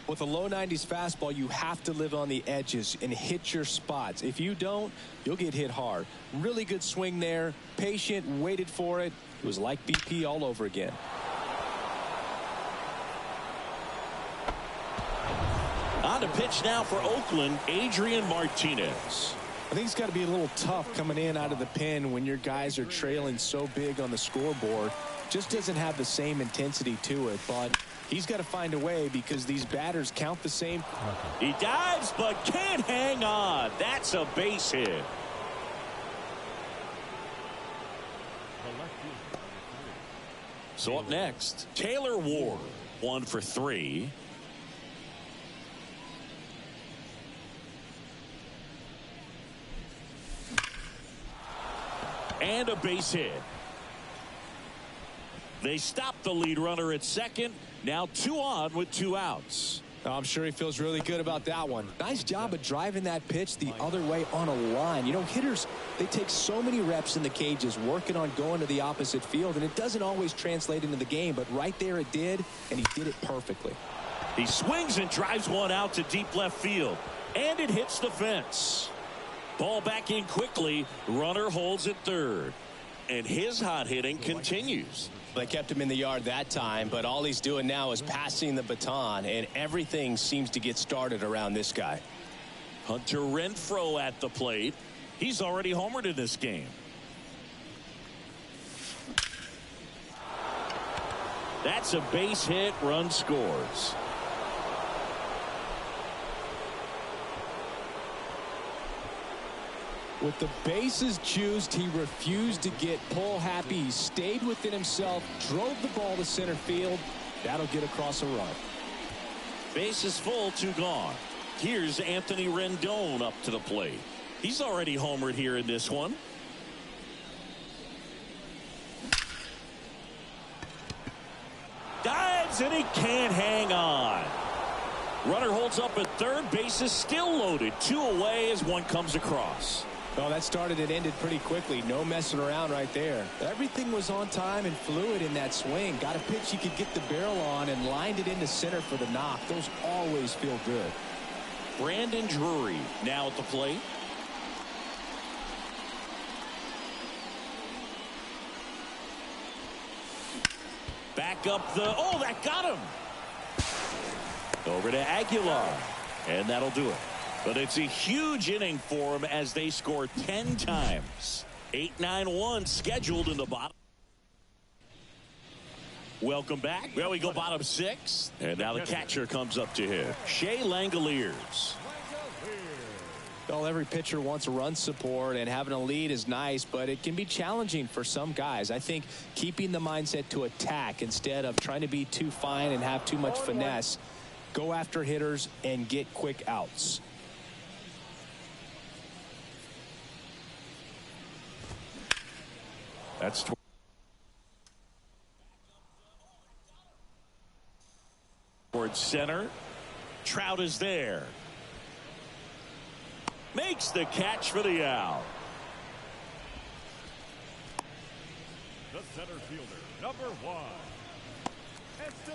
With a low 90s fastball, you have to live on the edges and hit your spots. If you don't, you'll get hit hard. Really good swing there. Patient, waited for it. It was like BP all over again. On to pitch now for Oakland, Adrian Martinez. I think it's got to be a little tough coming in out of the pen when your guys are trailing so big on the scoreboard. Just doesn't have the same intensity to it, but he's got to find a way because these batters count the same. He dives but can't hang on. That's a base hit. So up next, Taylor Ward, 1 for 3. And a base hit. They stop the lead runner at second. Now 2 on with 2 outs. I'm sure he feels really good about that one. Nice job of driving that pitch the other way on a line. You know, hitters, they take so many reps in the cages working on going to the opposite field, and it doesn't always translate into the game, but right there it did, and he did it perfectly. He swings and drives one out to deep left field, and it hits the fence. Ball back in quickly. Runner holds at third, and his hot hitting continues. They kept him in the yard that time, but all he's doing now is passing the baton, and everything seems to get started around this guy. Hunter Renfroe at the plate. He's already homered in this game. That's a base hit. Run scores. With the bases juiced, he refused to get pull happy. He stayed within himself, drove the ball to center field. That'll get across a run. Bases full, 2 gone. Here's Anthony Rendon up to the plate. He's already homered here in this one. Dives and he can't hang on. Runner holds up at third. Bases still loaded. 2 away as one comes across. Well, that started and ended pretty quickly. No messing around right there. Everything was on time and fluid in that swing. Got a pitch he could get the barrel on and lined it into center for the knock. Those always feel good. Brandon Drury now at the plate. Back up the... Oh, that got him. Over to Aguilar. And that'll do it. But it's a huge inning for him as they score 10 times. 8-9-1 scheduled in the bottom. Welcome back. Well, we go bottom 6. And now the catcher comes up to hit. Shea Langoliers. Well, every pitcher wants a run support, and having a lead is nice, but it can be challenging for some guys. I think keeping the mindset to attack instead of trying to be too fine and have too much finesse. Go after hitters and get quick outs. That's towards center. Trout is there. Makes the catch for the out. The center fielder, number 1.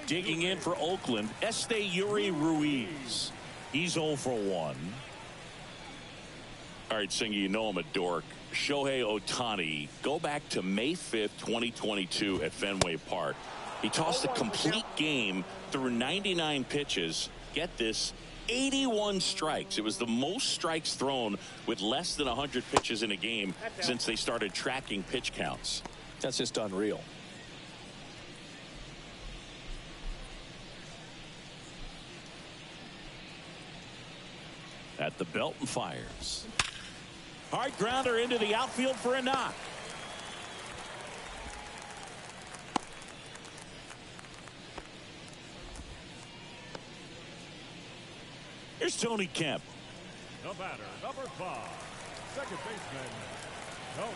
Digging in for Oakland, Esteury Ruiz. He's 0 for 1. All right, Singer, you know I'm a dork. Shohei Ohtani, go back to May 5th, 2022 at Fenway Park. He tossed a complete game through 99 pitches. Get this, 81 strikes. It was the most strikes thrown with less than 100 pitches in a game since they started tracking pitch counts. That's just unreal. At the belt and fires. Hard grounder into the outfield for a knock. Here's Tony Kemp. The batter, number 5, second baseman, Tony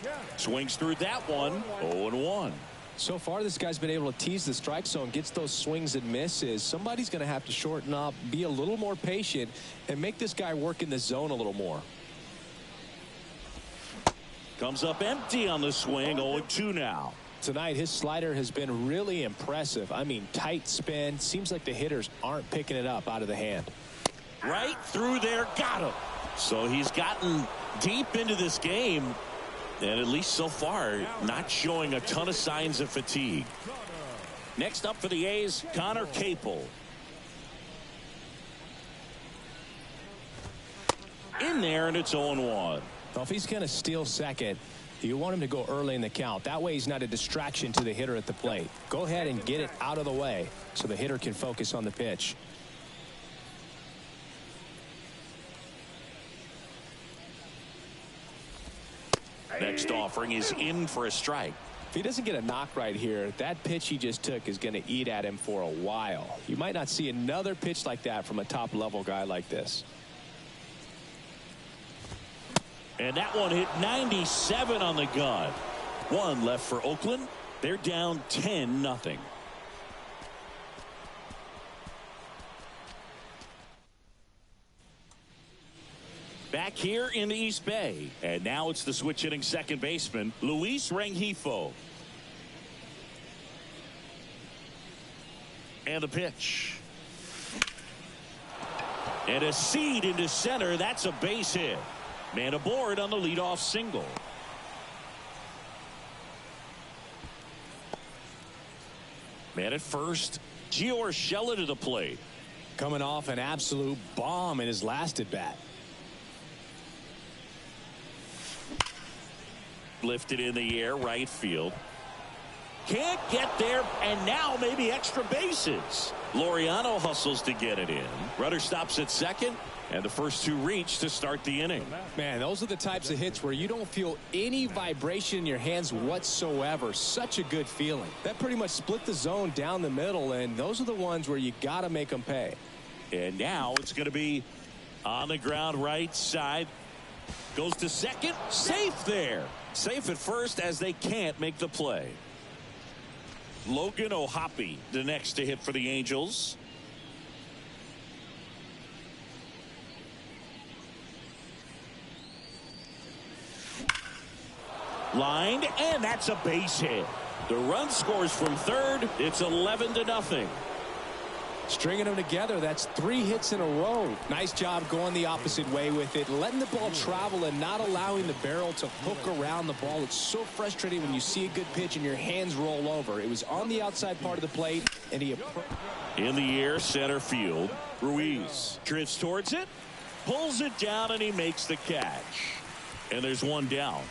Kemp. Swings through that one, 0-1. So far, this guy's been able to tease the strike zone, gets those swings and misses. Somebody's going to have to shorten up, be a little more patient, and make this guy work in the zone a little more. Comes up empty on the swing. 0-2 now. Tonight, his slider has been really impressive. I mean, tight spin. Seems like the hitters aren't picking it up out of the hand. Right through there. Got him. So he's gotten deep into this game. And at least so far, not showing a ton of signs of fatigue. Next up for the A's, Connor Capel. In there, and it's 0-1. Well, if he's going to steal second, you want him to go early in the count. That way he's not a distraction to the hitter at the plate. Go ahead and get it out of the way so the hitter can focus on the pitch. Next offering is in for a strike. If he doesn't get a knock right here, that pitch he just took is going to eat at him for a while. You might not see another pitch like that from a top-level guy like this. And that one hit 97 on the gun. One left for Oakland. They're down 10-0. Back here in the East Bay. And now it's the switch hitting second baseman, Luis Rengifo. And the pitch. And a seed into center. That's a base hit. Man aboard on the leadoff single. Man at first. Gio Urshela to the plate. Coming off an absolute bomb in his last at bat. Lifted in the air, right field. Can't get there, and now maybe extra bases. Laureano hustles to get it in. Rudder stops at second, and the first two reach to start the inning. Man, those are the types of hits where you don't feel any vibration in your hands whatsoever. Such a good feeling. That pretty much split the zone down the middle, and those are the ones where you got to make them pay. And now it's going to be on the ground right side. Goes to second. Safe there. Safe at first as they can't make the play. Logan O'Hoppe, the next to hit for the Angels. Lined, and that's a base hit. The run scores from third. It's 11-0. Stringing them together, that's 3 hits in a row. Nice job going the opposite way with it, letting the ball travel and not allowing the barrel to hook around the ball. It's so frustrating when you see a good pitch and your hands roll over. It was on the outside part of the plate, and he in the air, center field. Ruiz drifts towards it, pulls it down, and he makes the catch. And there's one down.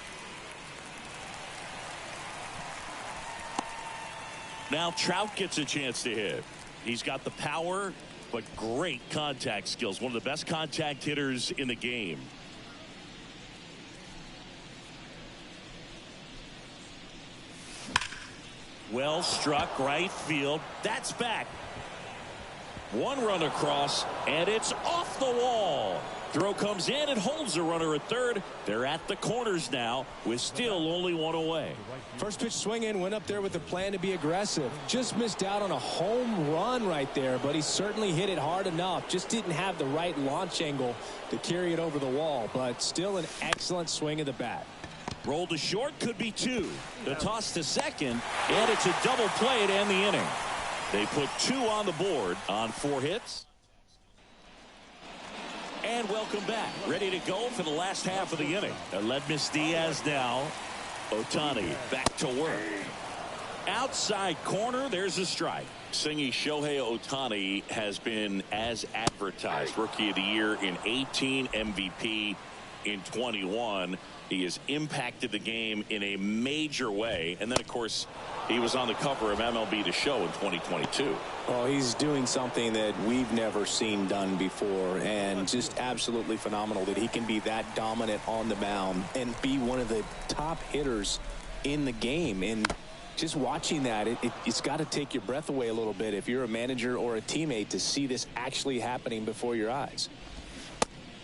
Now Trout gets a chance to hit. He's got the power, but great contact skills. One of the best contact hitters in the game. Well struck right field. That's back. One run across, and it's off the wall. Throw comes in and holds the runner at third. They're at the corners now with still only one away. First pitch swing in, went up there with a plan to be aggressive. Just missed out on a home run right there, but he certainly hit it hard enough. Just didn't have the right launch angle to carry it over the wall, but still an excellent swing of the bat. Rolled to short, could be 2. The toss to second, and it's a double play to end the inning. They put 2 on the board on 4 hits. And welcome back. Ready to go for the last half of the inning. Aledmys Diaz now. Ohtani back to work. Outside corner, there's a strike. Singy Shohei Ohtani has been as advertised. Rookie of the Year in 18, MVP in 21. He has impacted the game in a major way. And then, of course, he was on the cover of MLB The Show in 2022. Well, he's doing something that we've never seen done before, and just absolutely phenomenal that he can be that dominant on the mound and be one of the top hitters in the game. And just watching that, it's got to take your breath away a little bit if you're a manager or a teammate to see this actually happening before your eyes.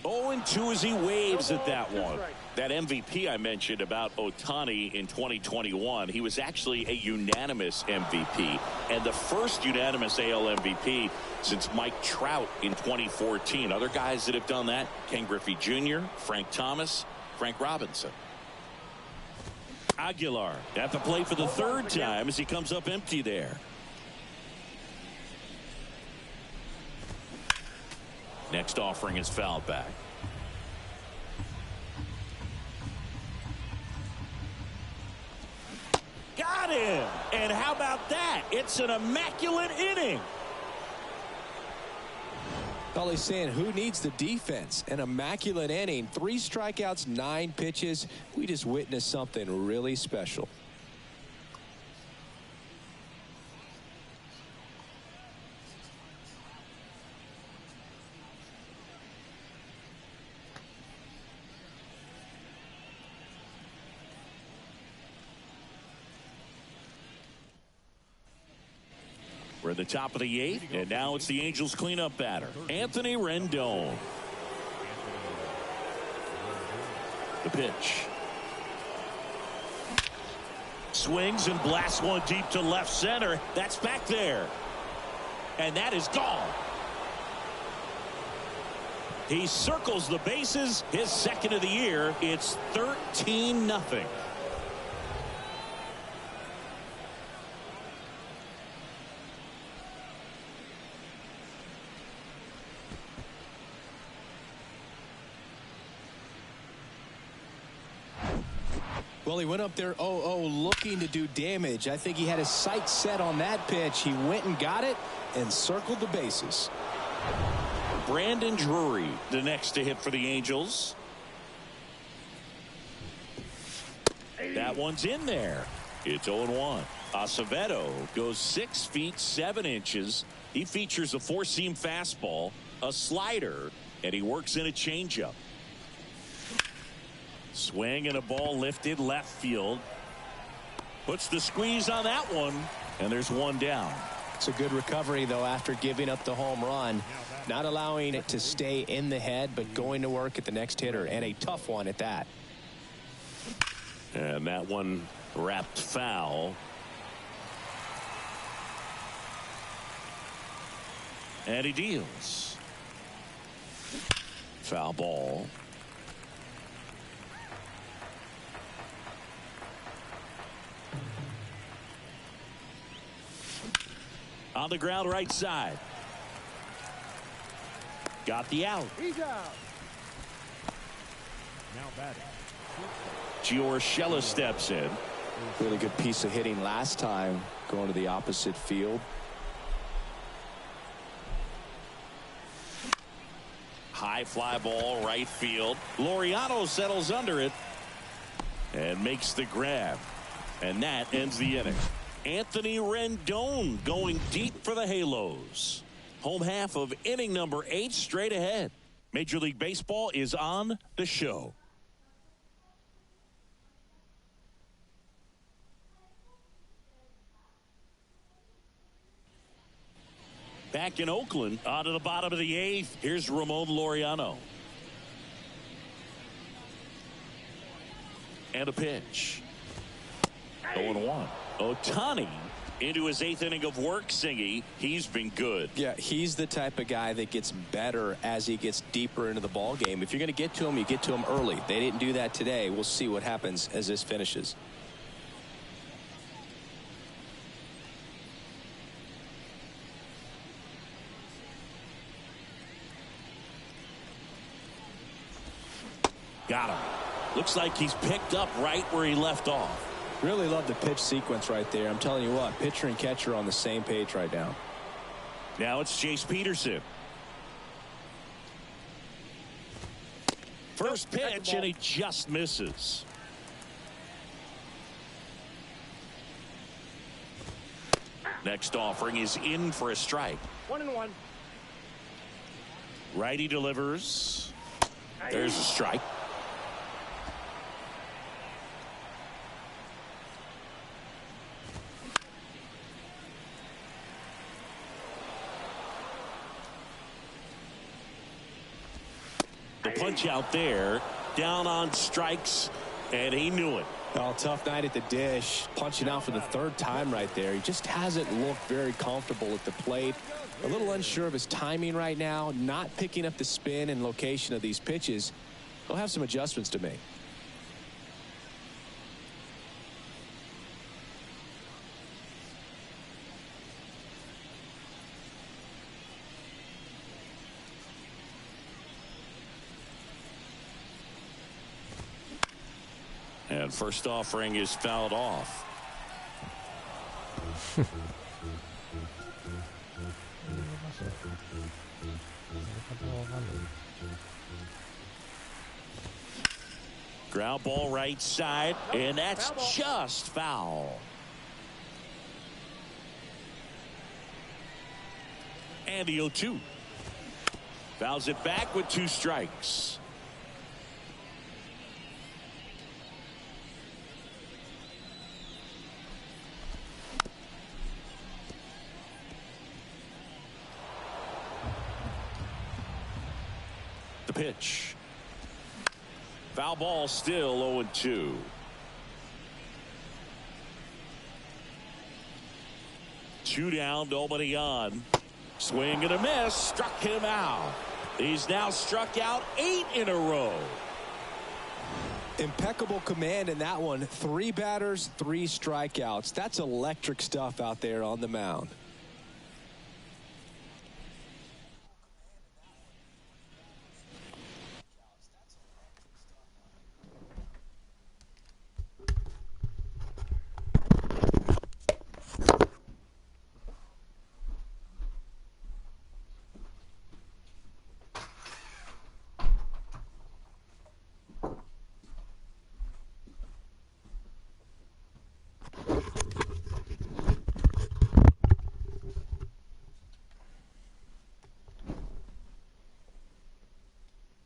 0-2 as he waves at that one. That MVP I mentioned about Ohtani in 2021, he was actually a unanimous MVP and the first unanimous AL MVP since Mike Trout in 2014. Other guys that have done that, Ken Griffey Jr., Frank Thomas, Frank Robinson. Aguilar at the plate for the third time as he comes up empty there. Next offering is fouled back. Got him. And how about that? It's an immaculate inning. All he's saying, who needs the defense? An immaculate inning. 3 strikeouts, 9 pitches. We just witnessed something really special. We're at the top of the 8th, and now it's the Angels cleanup batter, Anthony Rendon. The pitch. Swings and blasts one deep to left center. That's back there. And that is gone. He circles the bases, his second of the year. It's 13-0. Well, he went up there 0-0 looking to do damage. I think he had his sights set on that pitch. He went and got it and circled the bases. Brandon Drury, the next to hit for the Angels. That one's in there. It's 0-1. Acevedo goes 6 feet 7 inches. He features a 4-seam fastball, a slider, and he works in a changeup. Swing and a ball lifted left field. Puts the squeeze on that one, and there's one down. It's a good recovery, though, after giving up the home run. Not allowing it to stay in the head, but going to work at the next hitter, and a tough one at that. And that one wrapped foul. And he deals. Foul ball. On the ground right side. Got the out. He's out. Now batting. Giorgella steps in. Really good piece of hitting last time, going to the opposite field. High fly ball right field. Laureano settles under it and makes the grab. And that ends the inning. Anthony Rendon going deep for the Halos. Home half of inning number 8 straight ahead. Major League Baseball is on the show. Back in Oakland, on to the bottom of the 8th. Here's Ramon Laureano. And a pitch. 0-1. Ohtani into his 8th inning of work, Singy. He's been good. Yeah, he's the type of guy that gets better as he gets deeper into the ball game. If you're going to get to him, you get to him early. They didn't do that today. We'll see what happens as this finishes. Got him. Looks like he's picked up right where he left off. Really love the pitch sequence right there. I'm telling you what, pitcher and catcher are on the same page right now. Now it's Chase Peterson. First pitch, and he just misses. Next offering is in for a strike. 1-1. Righty delivers. There's a strike. The punch out there, down on strikes, and he knew it. Oh, tough night at the dish, punching out for the 3rd time right there. He just hasn't looked very comfortable at the plate. A little unsure of his timing right now, not picking up the spin and location of these pitches. He'll have some adjustments to make. And first offering is fouled off. Ground ball right side, and that's just foul. And the 0-2. Fouls it back with 2 strikes. The pitch. Foul ball, still 0-2. Two down, nobody on. Swing and a miss, struck him out. He's now struck out 8 in a row. Impeccable command in that one. 3 batters, 3 strikeouts. That's electric stuff out there on the mound.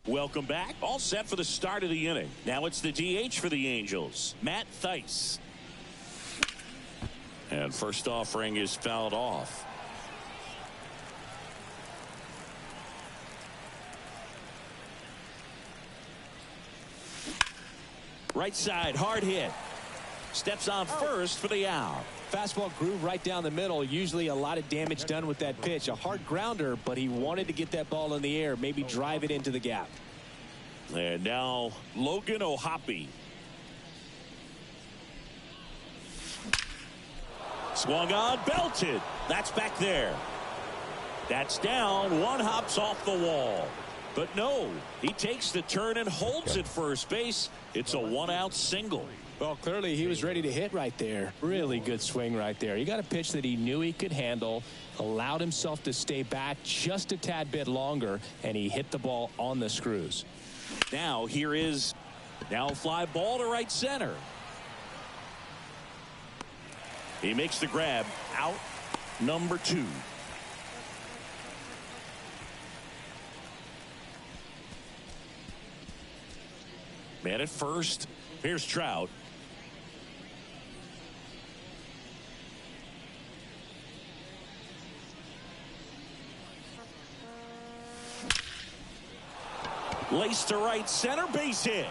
Welcome back. All set for the start of the inning. Now it's the DH for the Angels, Matt Thaiss. And first offering is fouled off. Right side, hard hit. Steps on first for the out. Fastball groove right down the middle. Usually a lot of damage done with that pitch. A hard grounder, but he wanted to get that ball in the air, maybe drive it into the gap. And now Logan O'Hoppe. Swung on, belted. That's back there. That's down. One hops off the wall. But no, he takes the turn and holds at first base. It's a 1-out single. Well, clearly he was ready to hit right there. Really good swing right there. He got a pitch that he knew he could handle, allowed himself to stay back just a tad bit longer, and he hit the ball on the screws. Now here is now fly ball to right center. He makes the grab. Out number 2. Man at first. Here's Trout. Lace to right center, base hit.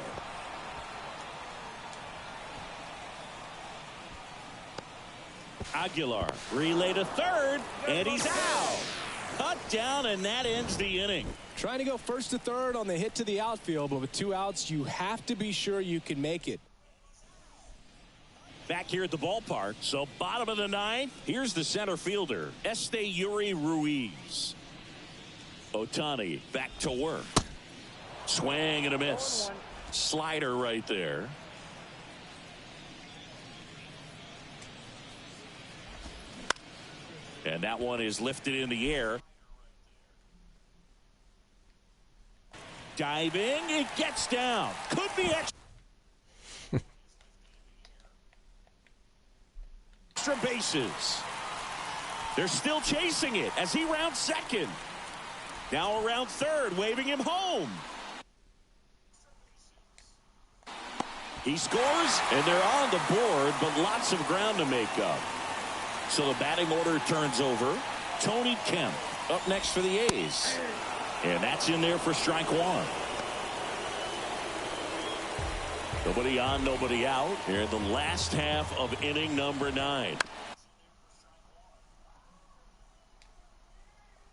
Aguilar relay to third, and he's out. Cut down, and that ends the inning. Trying to go first to third on the hit to the outfield, but with 2 outs, you have to be sure you can make it. Back here at the ballpark, so bottom of the 9th, here's the center fielder, Esteury Ruiz. Ohtani back to work. Swing and a miss. Slider right there. And that one is lifted in the air. Diving, it gets down. Could be extra bases. They're still chasing it as he rounds second. Now around third, waving him home. He scores, and they're on the board, but lots of ground to make up. So the batting order turns over. Tony Kemp up next for the A's. And that's in there for strike 1. Nobody on, nobody out. Here in the last half of inning number 9.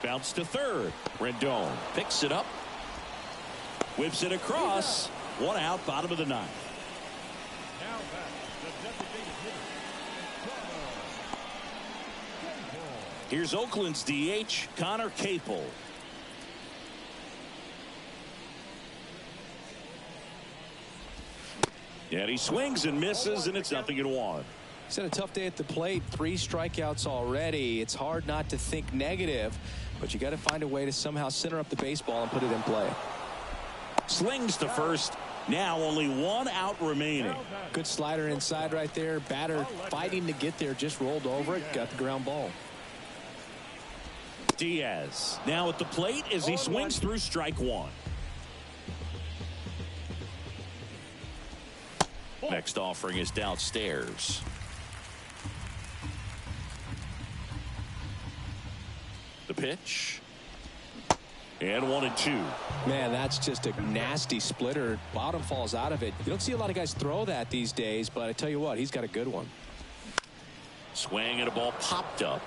Bounce to third. Rendon picks it up. Whips it across. 1 out, bottom of the 9th. Now back, the designated hitter. Here's Oakland's DH, Connor Capel. And he swings and misses, and it's 0-1. He's had a tough day at the plate. 3 strikeouts already. It's hard not to think negative, but you got to find a way to somehow center up the baseball and put it in play. Slings to first. Now only 1 out remaining. Good slider inside right there. Batter fighting to get there. Just rolled over it. Got the ground ball. Diaz now at the plate as he swings through strike 1. Next offering is downstairs. The pitch. And 1-2. Man, that's just a nasty splitter. Bottom falls out of it. You don't see a lot of guys throw that these days, but I tell you what, he's got a good one. Swing and a ball popped up.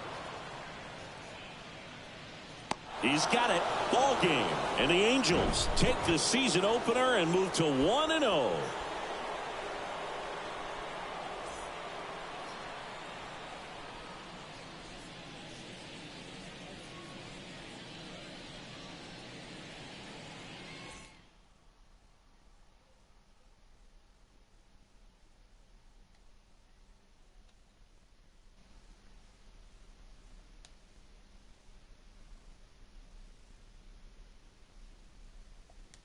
He's got it. Ball game. And the Angels take the season opener and move to 1-0.